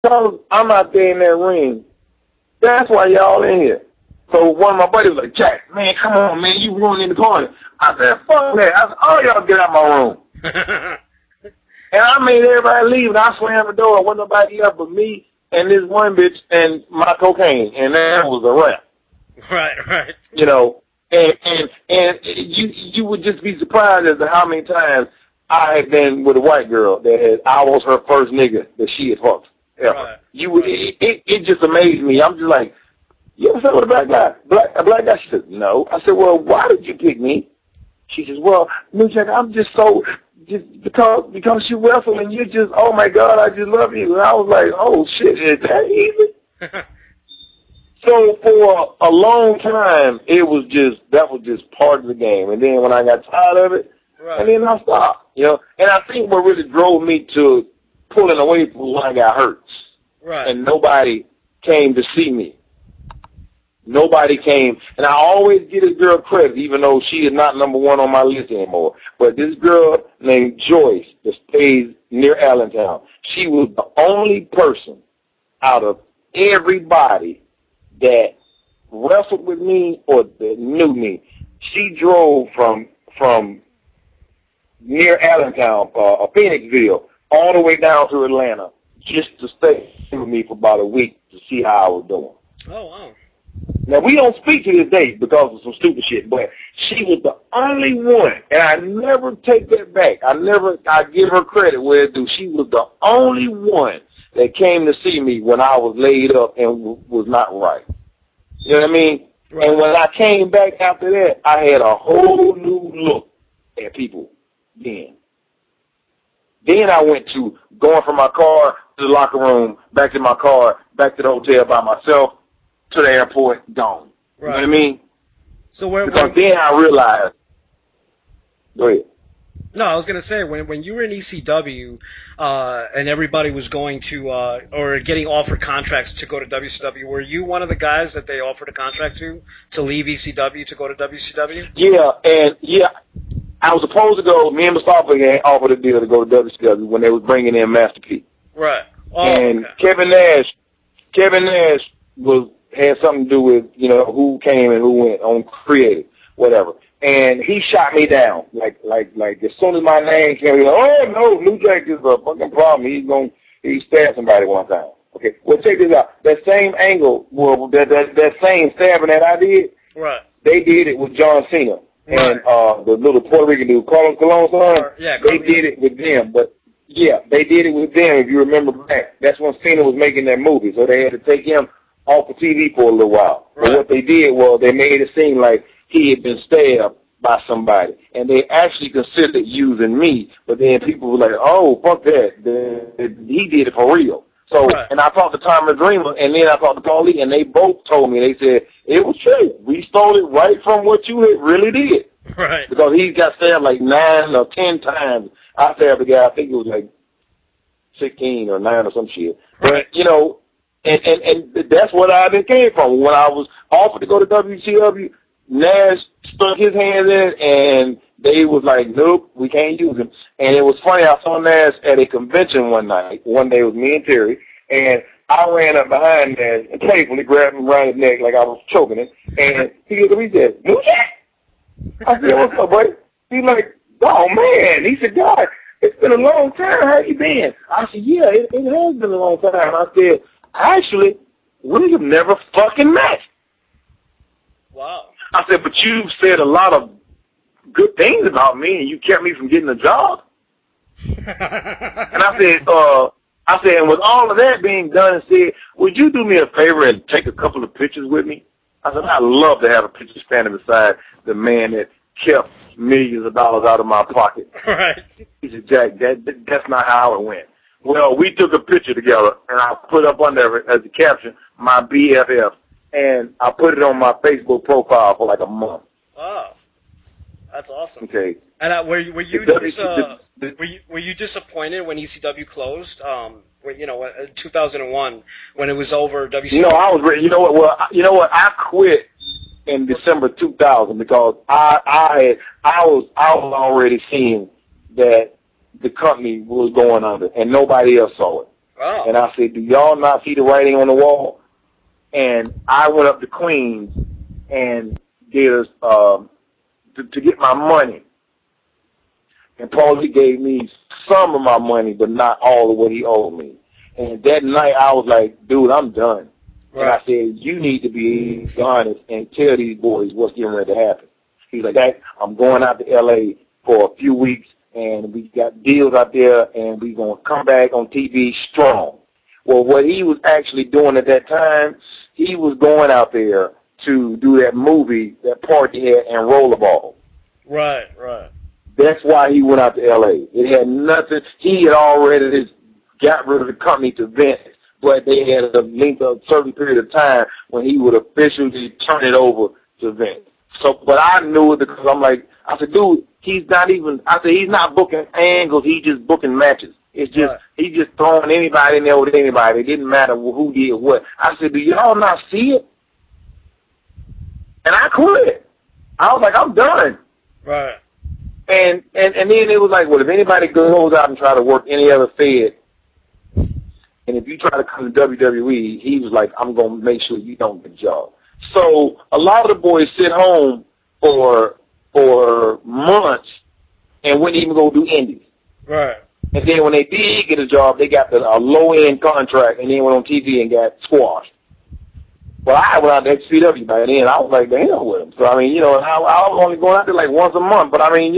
because I'm out there in that ring. That's why y'all in here. So one of my buddies was like, Jack, man, come on, man, you ruining the party. I said, fuck that. I said, oh, y'all get out my room. And I made everybody leave, and I slammed the door. Wasn't nobody up but me and this one bitch and my cocaine, and that was a wrap. Right. You know, and you would just be surprised as to how many times I had been with a white girl that I was her first nigga that she had fucked ever. Right. You would it just amazed me. I'm just like, you ever slept with a black guy? A black guy? She said, no. I said, well, why did you pick me? She says, well, New Jack, I'm just so just because you wrestle and you just, oh my God, I just love you. And I was like, oh shit, is that easy? So for a long time, that was just part of the game. And then when I got tired of it, right. and then I stopped, you know. And I think what really drove me to pulling away from when I got hurt. Right. And nobody came to see me. Nobody came, and I always give this girl credit, even though she is not number one on my list anymore. But this girl named Joyce that stays near Allentown, she was the only person out of everybody that wrestled with me or that knew me. She drove from near Allentown, Phoenixville, all the way down to Atlanta just to stay with me for about a week to see how I was doing. Oh, wow. Now, we don't speak to this day because of some stupid shit, but she was the only one, and I never take that back. I give her credit where it's due. She was the only one that came to see me when I was laid up and was not right. You know what I mean? Right. And when I came back after that, I had a whole new look at people then. Then I went to going from my car to the locker room, back to my car, back to the hotel by myself, to the airport, gone. Right. You know what I mean? So because then I realized. Go ahead. No, I was gonna say when you were in ECW, and everybody was going to or getting offered contracts to go to WCW, were you one of the guys that they offered a contract to leave ECW to go to WCW? Yeah, I was supposed to go. Me and Mustafa had offered a deal to go to WCW when they was bringing in Master P. Right. Oh, and okay. Kevin Nash had something to do with, you know, who came and who went on creative, whatever. And he shot me down. Like as soon as my name came, he was like, oh no, New Jack is a fucking problem. He stabbed somebody one time. Okay, well check this out. That same angle, that same stabbing that I did, right. They did it with John Cena and the little Puerto Rican dude, Carlos Colon's son. Yeah, they did it with them, but yeah, they did it with them. If you remember back, that's when Cena was making that movie, so they had to take him off the TV for a little while. Right. But what they did was they made it seem like he had been stabbed by somebody, and they actually considered using me. But then people were like, "Oh, fuck that! He did it for real." So, right. And I talked to Thomas Dreamer, and then I talked to Paulie, and they both told me. They said it was true. We stole it right from what you really did. Right. Because he got stabbed like 9 or 10 times. I stabbed the guy. I think it was like 16 or 9 or some shit. Right. But you know. And that's what I came from. When I was offered to go to WCW, Nash stuck his hands in, and they was like, nope, we can't use him. And it was funny, I saw Nash at a convention one night. One day it was me and Terry, and I ran up behind Nash and playfully grabbed him around his neck like I was choking him. And he said, New Jack? I said, what's up, buddy? He's like, oh, man. He said, God, it's been a long time. How you been? I said, yeah, it has been a long time. I said, actually, we have never fucking met. Wow. I said, but you said a lot of good things about me, and you kept me from getting a job. And I said, and with all of that being done, and said, would you do me a favor and take a couple of pictures with me? I said, I'd love to have a picture standing beside the man that kept millions of dollars out of my pocket. Right. He said, Jack, that's not how it went. Well, we took a picture together, and I put up under it as a caption, my BFF, and I put it on my Facebook profile for like a month. Oh, that's awesome. Okay. And were you disappointed when ECW closed? When, in 2001 when it was over. WCW. No, I was ready. You know what? Well, you know what? I quit in December 2000 because I was already seeing that the company was going under, and nobody else saw it. Oh. And I said, do y'all not see the writing on the wall? And I went up to Queens and did to get my money. And Paulie gave me some of my money, but not all of what he owed me. And that night I was like, dude, I'm done. Right. And I said, you need to be honest and tell these boys what's getting ready to happen. He's like, hey, I'm going out to L.A. for a few weeks, and we got deals out there, and we're going to come back on TV strong. Well, what he was actually doing at that time, he was going out there to do that movie, that part he had, and Rollerball. Right, right. That's why he went out to L.A. It had nothing. He had already just got rid of the company to Vince, but they had a length of a certain period of time when he would officially turn it over to Vince. So, but I knew it because I'm like, I said, dude, he's not booking angles. He's just booking matches. It's just, right. He's just throwing anybody in there with anybody. It didn't matter who did what. I said, do y'all not see it? And I quit. I was like, I'm done. Right. And then it was like, well, if anybody goes out and try to work any other Fed, and if you try to come to WWE, he was like, I'm going to make sure you don't get a job. So a lot of the boys sit home for months and wouldn't even go do indies. Right. And then when they did get a job, they got a low-end contract and then went on TV and got squashed. Well, I went out to XPW by then. I was like, the hell with them. So, I mean, I was only going out there like once a month. But, I mean,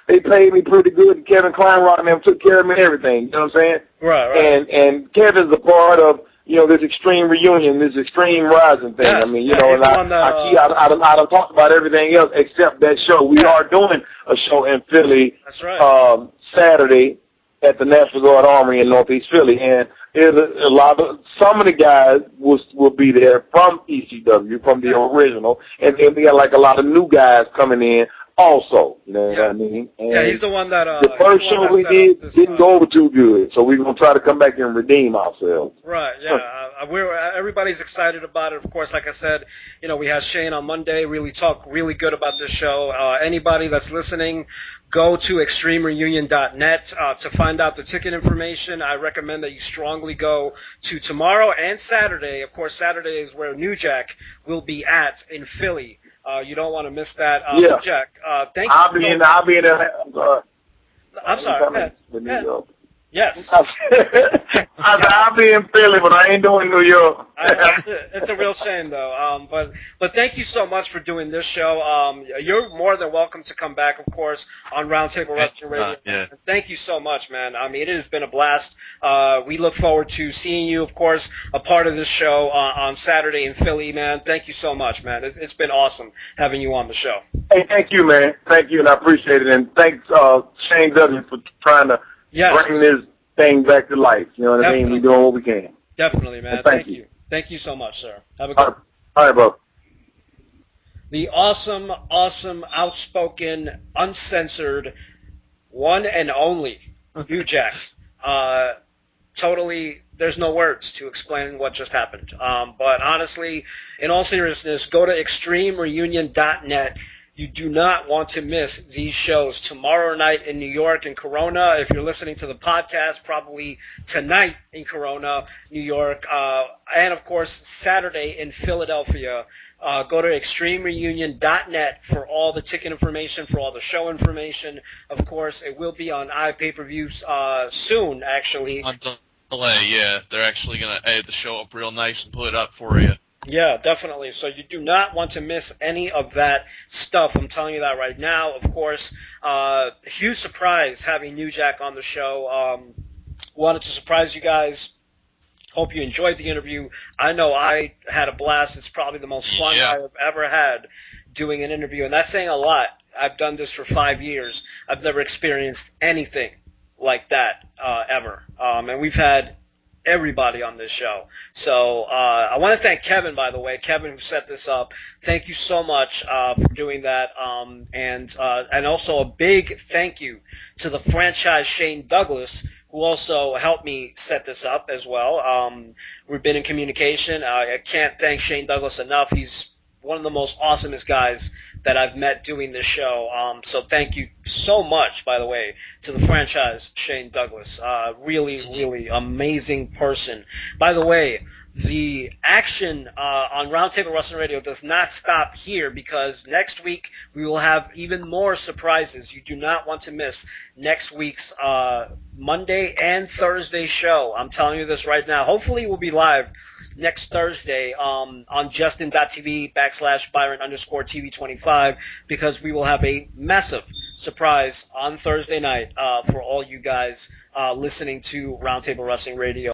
they paid me pretty good. Kevin Kleinrock and them took care of me and everything. You know what I'm saying? Right, right. And Kevin's a part of, this Extreme Reunion, this Extreme Rising thing. Yes, I mean, and I done talked about everything else except that show. We are doing a show in Philly. That's right. Saturday at the National Guard Armory in Northeast Philly. And some of the guys will be there from ECW, from the original, and then we got like a lot of new guys coming in also. You know what I mean? And he's the one that the first show we didn't go over too good, so we're gonna try to come back and redeem ourselves. Right. Yeah. Everybody's excited about it. Of course, like I said, we had Shane on Monday. Really talk really good about this show. Anybody that's listening, go to extremereunion.net to find out the ticket information. I recommend that you strongly go to tomorrow and Saturday. Of course, Saturday is where New Jack will be at in Philly. You don't want to miss that. Yeah. New Jack, thank you. I'll be in there. I'm sorry. Yes. I'll be in Philly, but I ain't doing New York. It's a real shame, though. But thank you so much for doing this show. You're more than welcome to come back, of course, on Roundtable Wrestling Radio. Yeah. Thank you so much, man. I mean, it has been a blast. We look forward to seeing you, of course, a part of this show on Saturday in Philly, man. Thank you so much, man. It's been awesome having you on the show. Hey, thank you, man. Thank you, and I appreciate it. And thanks, Shane Dudley, for trying to bring this thing back to life. You know what I mean? We're doing what we can. Definitely, man. And thank you. Thank you so much, sir. Have a good All right, bro. The awesome, outspoken, uncensored, one and only New Jack. Totally, there's no words to explain what just happened. But honestly, in all seriousness, go to extremereunion.net. You do not want to miss these shows tomorrow night in New York and Corona. If you're listening to the podcast, probably tonight in Corona, New York. And, of course, Saturday in Philadelphia. Go to extremereunion.net for all the ticket information, for all the show information. Of course, it will be on iPay-per-views soon, actually. On delay, yeah. They're actually going to edit the show up real nice and put it up for you. Yeah, definitely. So you do not want to miss any of that stuff. I'm telling you that right now. Of course, huge surprise having New Jack on the show. Wanted to surprise you guys. Hope you enjoyed the interview. I know I had a blast. It's probably the most fun I've ever had doing an interview, and that's saying a lot. I've done this for 5 years. I've never experienced anything like that ever. And we've had everybody on this show. So I want to thank Kevin, by the way, Kevin who set this up. Thank you so much for doing that. And also a big thank you to the franchise Shane Douglas, who also helped me set this up as well. We've been in communication. I can't thank Shane Douglas enough. He's one of the most awesomest guys that I've met doing this show. So thank you so much, by the way, to the franchise, Shane Douglas. Really, really amazing person. By the way, the action on Roundtable Wrestling Radio does not stop here, because next week we will have even more surprises. You do not want to miss next week's Monday and Thursday show. I'm telling you this right now. Hopefully we'll be live next Thursday on Justin.tv/Byron_TV25, because we will have a massive surprise on Thursday night for all you guys listening to Roundtable Wrestling Radio.